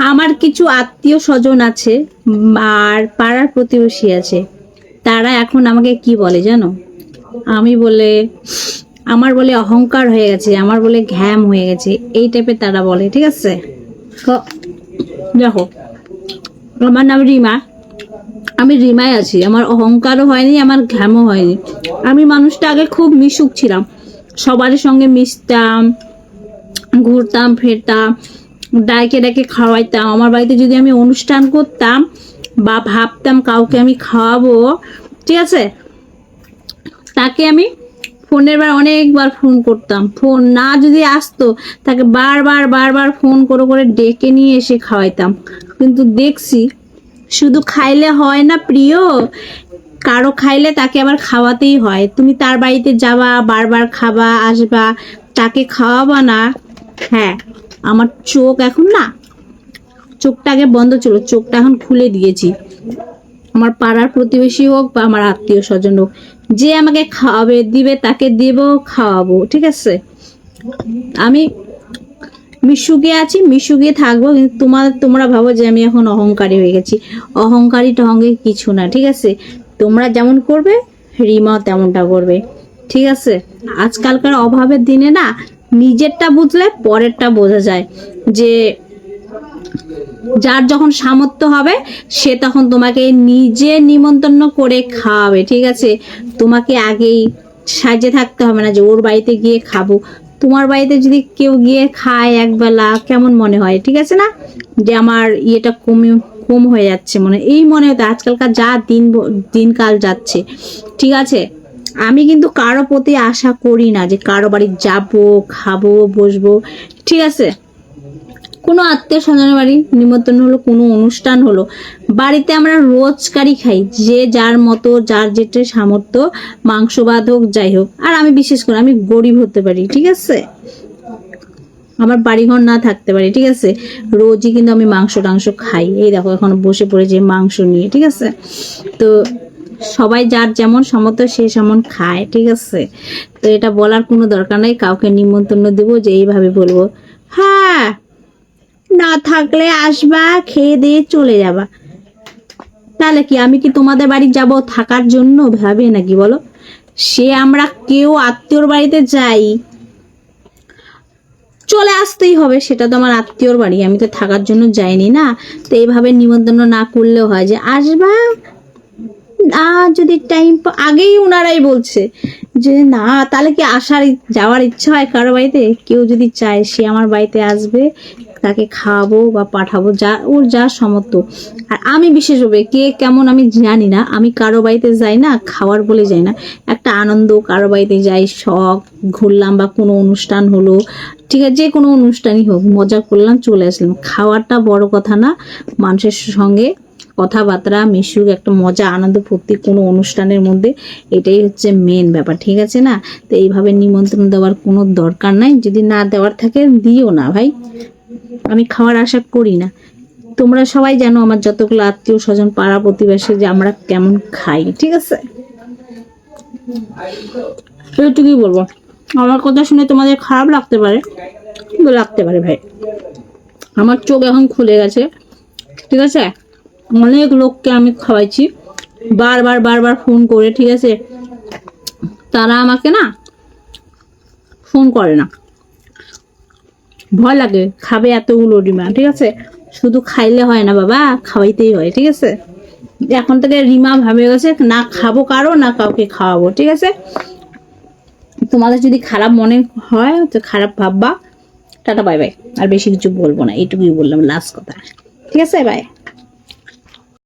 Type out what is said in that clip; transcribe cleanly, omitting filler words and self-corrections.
আমার কিছু আত্মীয় স্বজন আছে আর পাড়ার প্রতিবেশী আছে, তারা এখন আমাকে কি বলে জানো? আমি বলে আমার বলে অহংকার হয়ে গেছে, আমার বলে ঘ্যাম হয়ে গেছে, এই টাইপের তারা বলে। ঠিক আছে, তো দেখো, আমার নাম রিমা, আমি রিমাই আছি, আমার অহংকারও হয়নি, আমার ঘ্যামও হয়নি। আমি মানুষটা আগে খুব মিশুক ছিলাম, সবার সঙ্গে মিশতাম, ঘুরতাম ফিরতাম, ডাকে ডাকে খাওয়াইতাম। আমার বাড়িতে যদি আমি অনুষ্ঠান করতাম বা ভাবতাম কাউকে আমি খাওয়াবো, ঠিক আছে, তাকে আমি ফোনের বার অনেকবার ফোন করতাম, ফোন না যদি আসতো তাকে বারবার বারবার ফোন করে করে ডেকে নিয়ে এসে খাওয়াইতাম। কিন্তু দেখছি শুধু খাইলে হয় না প্রিয়, কারো খাইলে তাকে আবার খাওয়াতেই হয়। তুমি তার বাড়িতে যাবা, বারবার খাবা, আসবা, তাকে খাওয়াবা না? হ্যাঁ, আমার চোখ এখন না, চোখটা আগে বন্ধ ছিল, চোখটা এখন খুলে দিয়েছি। আমার পাড়ার প্রতিবেশী হোক বা আমার আত্মীয় স্বজন হোক, যে আমাকে খাওয়াবে দিবে তাকে দেব, খাওয়াবো। ঠিক আছে, আমি মিশুকে আছি, মিশুকে থাকবো। কিন্তু তোমরা ভাবো যে আমি এখন অহংকারী হয়ে গেছি। অহংকারী টহঙ্গে কিছু না। ঠিক আছে, তোমরা যেমন করবে রিমাও তেমনটা করবে। ঠিক আছে, আজকালকার অভাবের দিনে না, নিজেরটা বুঝলে পরেরটা বোঝা যায়। যে যার যখন সামর্থ্য হবে সে তখন তোমাকে নিজে নিমন্ত্রণ করে খাওয়াবে। ঠিক আছে, তোমাকে আগেই সাজে থাকতে হবে না যে ওর বাড়িতে গিয়ে খাবো। তোমার বাড়িতে যদি কেউ গিয়ে খায় একবেলা, কেমন মনে হয়? ঠিক আছে না, যে আমার ইয়েটা কম হয়ে যাচ্ছে মনে, এই মনে হতো। আজকালকার যা দিনকাল যাচ্ছে, ঠিক আছে, আমি কিন্তু কারো প্রতি আশা করি না যে কারো বাড়ি যাবো, খাবো, বসবো। ঠিক আছে, কোনো আত্মীয় স্বজনের বাড়ি নিমন্ত্রণ হলো, কোনো অনুষ্ঠান হলো, বাড়িতে আমরা রোজকারই খাই, যে যার মতো, যার যেটা সামর্থ্য, মাংস ভাত হোক যাই হোক। আর আমি বিশেষ করে আমি গরিব হতে পারি, ঠিক আছে, আমার বাড়িঘর না থাকতে পারি, ঠিক আছে, রোজই কিন্তু আমি মাংস টাংস খাই। এই দেখো এখন বসে পড়েছে মাংস নিয়ে। ঠিক আছে, তো সবাই যার যেমন সামর্থ্য সে সেমন খায়। ঠিক আছে, তো এটা বলার কোনো দরকার নাই কাউকে নিমন্ত্রণ দেবো যে এইভাবে বলবো, হ্যাঁ না থাকলে আসবা, খেয়ে দিয়ে চলে যাবা। তাহলে কি আমি কি তোমাদের বাড়ি যাব থাকার জন্য ভাবে নাকি বলো? সে আমরা কেউ আত্মীয়র বাড়িতে যাই, চলে আসতেই হবে, সেটা তো আমার আত্মীয়র বাড়ি, আমি তো থাকার জন্য যাইনি না। তো এইভাবে নিমন্ত্রণ না করলেও হয় যে আসবা না, যদি টাইম আগেই ওনারাই বলছে যে না, তাহলে কি যাওয়ার ইচ্ছা হয় কারো বাড়িতে? কেউ যদি চায় সে আমার বাড়িতে আসবে, তাকে খাওয়াবো বা পাঠাবো, যা ওর যা সামর্থ্য। আর আমি বিশেষভাবে কে কেমন আমি জানি না, আমি কারো বাড়িতে যাই না খাওয়ার বলে যাই না, একটা আনন্দ, কারো বাড়িতে যাই, শখ, ঘুরলাম বা কোনো অনুষ্ঠান হলো, ঠিক আছে, যে কোনো অনুষ্ঠানই হোক, মজা করলাম, চলে আসলাম। খাওয়াটা বড় কথা না, মানুষের সঙ্গে কথাবার্তা মিশুক, একটা মজা আনন্দ ফুর্তি কোনো অনুষ্ঠানের মধ্যে, এটাই হচ্ছে মেন ব্যাপার। ঠিক আছে না, তো এইভাবে নিমন্ত্রণ দেওয়ার কোনো দরকার নাই, যদি না দেওয়ার থাকে দিও না ভাই, আমি খাওয়ার আশা করি না। তোমরা সবাই জানো আমার যতগুলো আত্মীয় স্বজন পাড়া প্রতিবেশী যে আমরা কেমন খাই। ঠিক আছে, এইটুকুই বলবো। আমার কথা শুনে তোমাদের খারাপ লাগতে পারে, লাগতে পারে ভাই, আমার চোখ এখন খুলে গেছে। ঠিক আছে, অনেক লোককে আমি খাওয়াইছি বারবার বারবার ফোন করে। ঠিক আছে, তারা আমাকে না ফোন করে না, ভয় লাগে খাবে এতগুলো রিমা। ঠিক আছে, শুধু খাইলে হয় না বাবা, খাওয়াইতেই হয়। ঠিক আছে, এখন থেকে রিমা ভাবে গেছে না খাবো কারো, না কাউকে খাওয়াবো। ঠিক আছে, তোমাদের যদি খারাপ মনে হয় তো খারাপ ভাববা। Tata, bye bye. আর বেশি কিছু বলবো না, এইটুকুই বললাম লাস্ট কথা। ঠিক আছে, বাই।